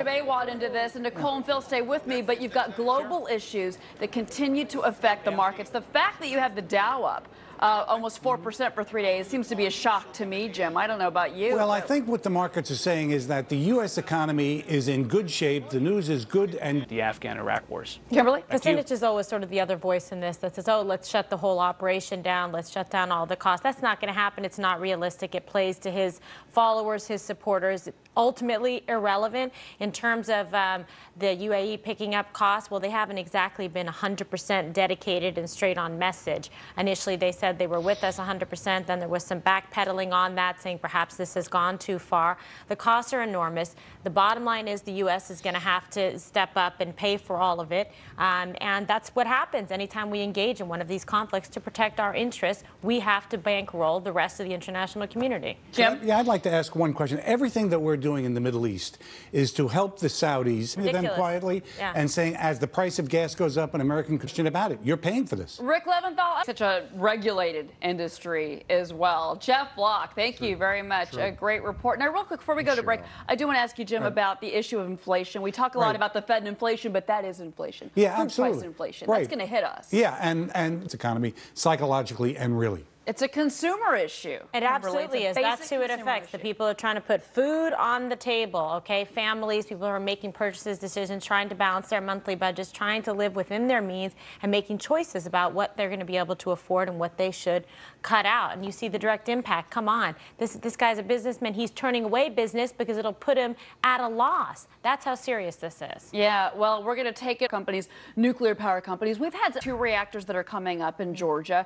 Baywad into this, and Nicole and Phil stay with me, but you've got global issues that continue to affect the markets. The fact that you have the Dow up almost 4% for 3 days seems to be a shock to me, Jim. I don't know about you. Well, I think what the markets are saying is that the U.S. economy is in good shape. The news is good, and the Afghan-Iraq wars. Kimberly? Kucinich is always sort of the other voice in this that says, oh, let's shut the whole operation down. Let's shut down all the costs. That's not going to happen. It's not realistic. It plays to his followers, his supporters. Ultimately irrelevant in terms of the UAE picking up costs. Well, they haven't exactly been 100% dedicated and straight on message. Initially, they said they were with us 100%. Then there was some backpedaling on that, saying perhaps this has gone too far. The costs are enormous. The bottom line is the U.S. is going to have to step up and pay for all of it. And that's what happens anytime we engage in one of these conflicts. To protect our interests, we have to bankroll the rest of the international community. Jim? Yeah, I'd like to ask one question. Everything that we're doing in the Middle East is to help the Saudis, them quietly, and saying as the price of gas goes up, an American question about it. You're paying for this. Rick Leventhal, such a regulated industry as well. Jeff Block, thank you very much. A great report. Now, real quick, before we go to break, I do want to ask you, Jim, about the issue of inflation. We talk a lot about the Fed and inflation, but that is inflation. Yeah, Food absolutely. price inflation. That's going to hit us. Yeah, and it's economy psychologically and really. It's a consumer issue. It absolutely is. That's who it affects. The people are trying to put food on the table, okay? Families, people who are making purchases decisions, trying to balance their monthly budgets, trying to live within their means and making choices about what they're going to be able to afford and what they should cut out. And you see the direct impact. Come on. This guy's a businessman. He's turning away business because it'll put him at a loss. That's how serious this is. Yeah, well, we're going to take it. Companies, nuclear power companies. We've had 2 reactors that are coming up in Georgia.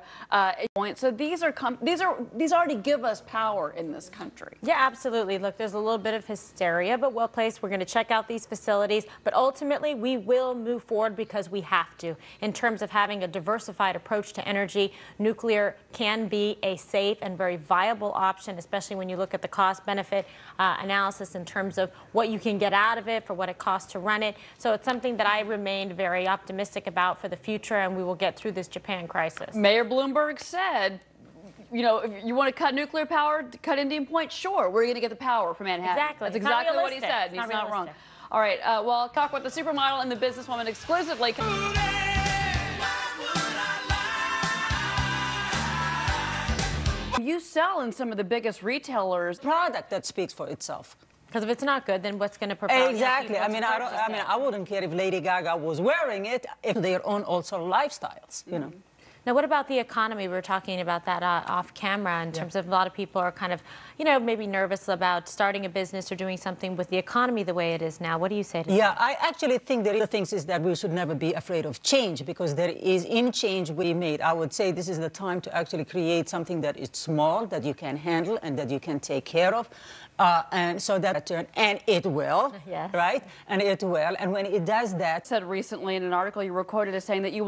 So these already give us power in this country. Yeah, absolutely. Look, there's a little bit of hysteria, but well placed. We're going to check out these facilities, but ultimately we will move forward because we have to. In terms of having a diversified approach to energy, nuclear can be a safe and very viable option, especially when you look at the cost-benefit analysis in terms of what you can get out of it for what it costs to run it. So it's something that I remained very optimistic about for the future, and we will get through this Japan crisis. Mayor Bloomberg said, you know, if you want to cut nuclear power, cut Indian Point, sure, we're going to get the power from Manhattan. Exactly. That's exactly what he said. He's not wrong. All right, well, I'll talk with the supermodel and the businesswoman exclusively. You sell in some of the biggest retailers. Product that speaks for itself. Because if it's not good, then what's going to propel? Exactly. I wouldn't care if Lady Gaga was wearing it, if their own also lifestyles, you know. Now, what about the economy? We were talking about that off camera in terms of a lot of people are kind of, you know, maybe nervous about starting a business or doing something with the economy the way it is now. What do you say to that? Yeah, I actually think the thing is that we should never be afraid of change, because there is in change we made. I would say this is the time to actually create something that is small, that you can handle and that you can take care of. And so that, and it will, right? And it will. And when it does that. Said recently in an article you were quoted as saying that you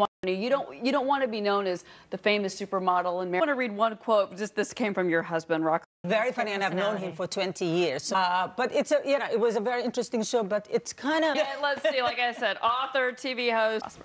don't want to be known as the famous supermodel. And I want to read one quote. Just this came from your husband, Rock. Very funny, and I've known him for 20 years. But it's a, you know, it was a very interesting show. But it's kind of. Yeah, let's see. Like I said, author, TV host.